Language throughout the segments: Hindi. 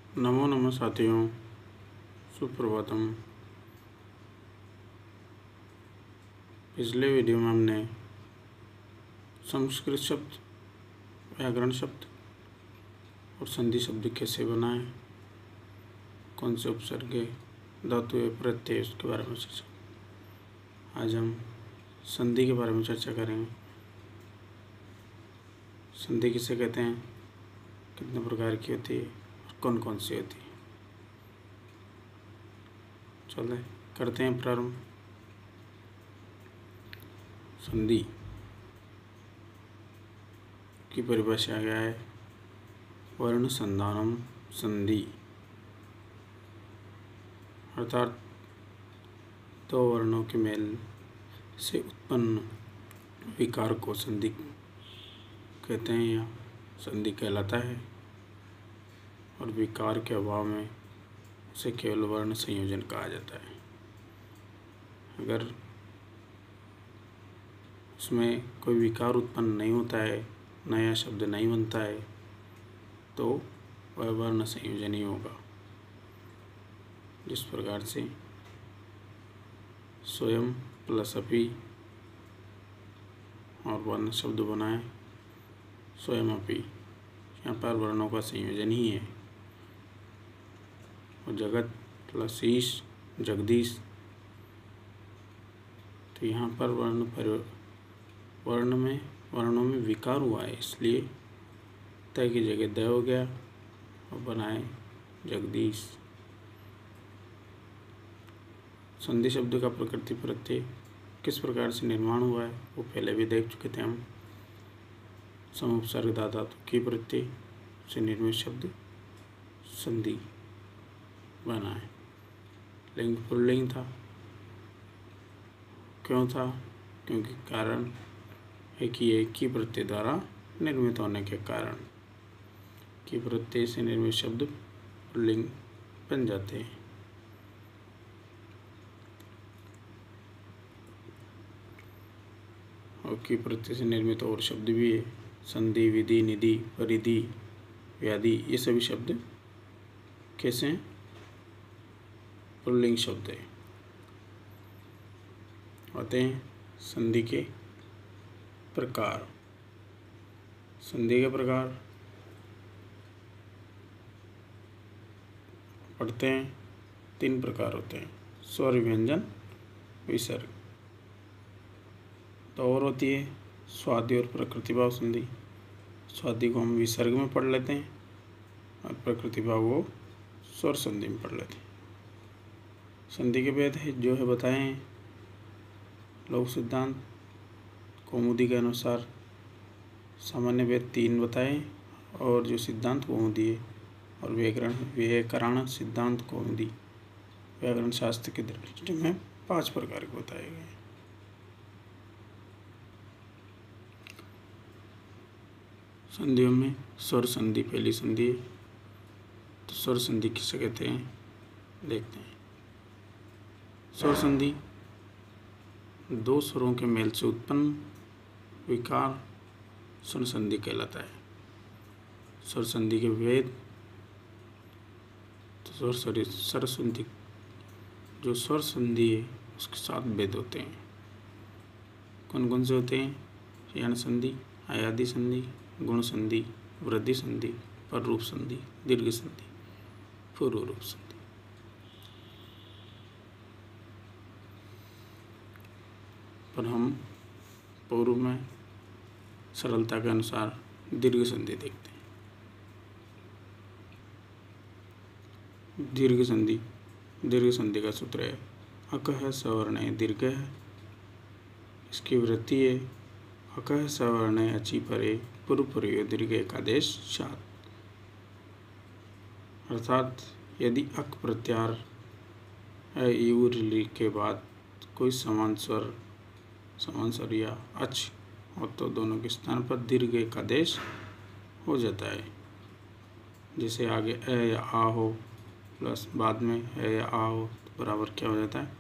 नमो नमः साथियों, सुप्रभातम। पिछले वीडियो में हमने संस्कृत शब्द, व्याकरण शब्द और संधि शब्द कैसे बनाएं, कौन से उपसर्ग, धातु या प्रत्यय, उसके बारे में चर्चा। आज हम संधि के बारे में चर्चा करेंगे। संधि किसे कहते हैं, कितने प्रकार की होती है और कौन कौन सी होती है। चले करते हैं प्रारंभ। संधि की परिभाषा क्या है? वर्ण संधानम संधि, अर्थात दो वर्णों के मेल से उत्पन्न विकार को संधि कहते हैं या संधि कहलाता है, और विकार के अभाव में उसे केवल वर्ण संयोजन कहा जाता है। अगर उसमें कोई विकार उत्पन्न नहीं होता है, नया शब्द नहीं बनता है, तो वह वर्ण संयोजन ही होगा। जिस प्रकार से स्वयं प्लस अपि और वर्ण शब्द बनाए, स्वयं अपि, यहाँ पर वर्णों का संयोजन ही है। और जगत प्लस ईश, जगदीश, तो यहाँ पर वर्णों में विकार हुआ है, इसलिए त की जगह द हो गया और बनाए जगदीश। संधि शब्द का प्रकृति प्रत्यय किस प्रकार से निर्माण हुआ है वो पहले भी देख चुके थे हम। समुपसर्ग धातु की प्रत्यय से निर्मित शब्द संधि बना है। लिंग पुल्लिंग था, क्यों था? क्योंकि कारण एक ही प्रत्यय द्वारा निर्मित होने के कारण की प्रत्यय से निर्मित शब्द पुल्लिंग बन जाते हैं। और की प्रत्यय से निर्मित और शब्द भी है, संधि, विधि, निधि, परिधि, व्याधि, ये सभी शब्द कैसे हैं? पुल्लिंग शब्द है। आते हैं संधि के प्रकार। संधि के प्रकार पढ़ते हैं, 3 प्रकार होते हैं: स्वर, व्यंजन, विसर्ग। तो और होती है स्वादि और प्रकृतिभाव संधि। स्वादि को हम विसर्ग में पढ़ लेते हैं और प्रकृतिभाव को स्वर संधि में पढ़ लेते हैं। संधि के भेद है जो है बताए हैं लोक सिद्धांत कौमुदी के अनुसार। सामान्य भेद 3 बताए, और जो सिद्धांत कौमुदी है और व्याकरण सिद्धांत कौमुदी व्याकरण शास्त्र की दृष्टि में 5 प्रकार के बताए गए हैं। संधियों में स्वर संधि पहली संधि है। तो स्वर संधि किसे कहते हैं देखते हैं। स्वर संधि 2 स्वरों के मेल से उत्पन्न विकार स्वर संधि कहलाता है। स्वर संधि के भेद, तो स्वर संधि जो स्वर संधि है उसके 7 भेद होते हैं। कौन कौन से होते हैं? यण संधि, अयादि संधि, गुण संधि, वृद्धि संधि, पर रूप संधि, दीर्घ संधि, पूर्व रूप संधि। पर हम पूर्व में सरलता के अनुसार दीर्घ संधि देखते हैं। दीर्घ संधि का सूत्र है अकः सवर्ण दीर्घ है। इसकी वृत्ति है अकः सवर्ण अचि परे पूर्व प्रयोग दीर्घ एकादेश सात। अर्थात यदि अक प्रत्यार के बाद कोई समान स्वर या अच हो तो दोनों के स्थान पर दीर्घ एकादेश हो जाता है। जैसे आगे अ या आ हो प्लस बाद में है या आ हो तो बराबर क्या हो जाता है?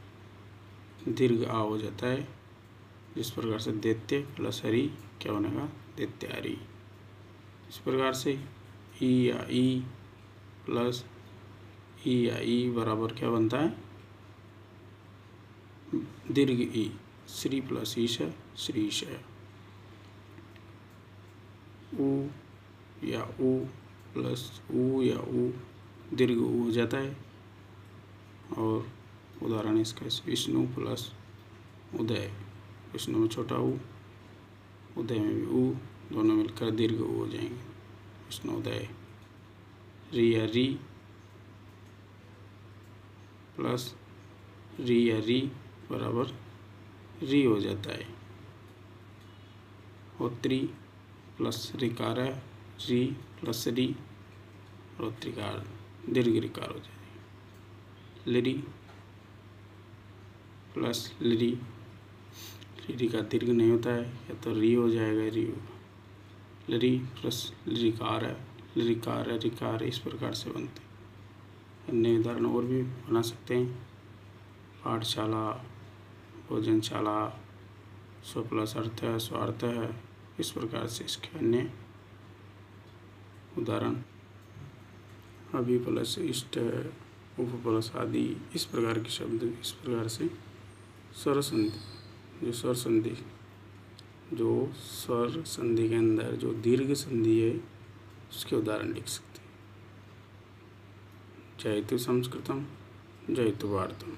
दीर्घ आ हो जाता है। जिस प्रकार से दैत्य प्लस हरि क्या बनेगा? दैत्य हरि। इस प्रकार से ई या ई प्लस ई या ई बराबर क्या बनता है, दीर्घ ई, श्री प्लस ईश है, श्रीश है। ऊ या ऊ प्लस ऊ या ऊ, दीर्घ ऊ हो जाता है। और उदाहरण इसका विष्णु प्लस उदय, विष्णु में छोटा ऊ, उदय में भी ऊ, दोनों मिलकर दीर्घ ऊ हो जाएंगे, विष्णु उदय। री या री प्लस री या री बराबर री हो जाता है। और त्री प्लस रिकार है, री प्लस री, और त्रिकार दीर्घ रिकार हो जाएगी। लिरी प्लस लिरी, लिरी का दीर्घ नहीं होता है, या तो री हो जाएगा, री होगा। लिरी प्लस लिरिकार है, लिरिकार है, रिकार, इस प्रकार से बनते हैं। अन्य उदाहरण और भी बना सकते हैं, पाठशाला, भोजनशाला, स्व प्लस अर्थ है, स्वार्थ है, इस प्रकार से इसके अन्य उदाहरण। अभी प्लस इष्ट है, उप प्लस आदि, इस प्रकार के शब्द इस प्रकार से स्वर संधि, जो स्वर संधि, जो स्वर संधि के अंदर जो दीर्घ संधि है उसके उदाहरण लिख सकते हैं। जयतु संस्कृतम, जयतु भारतम।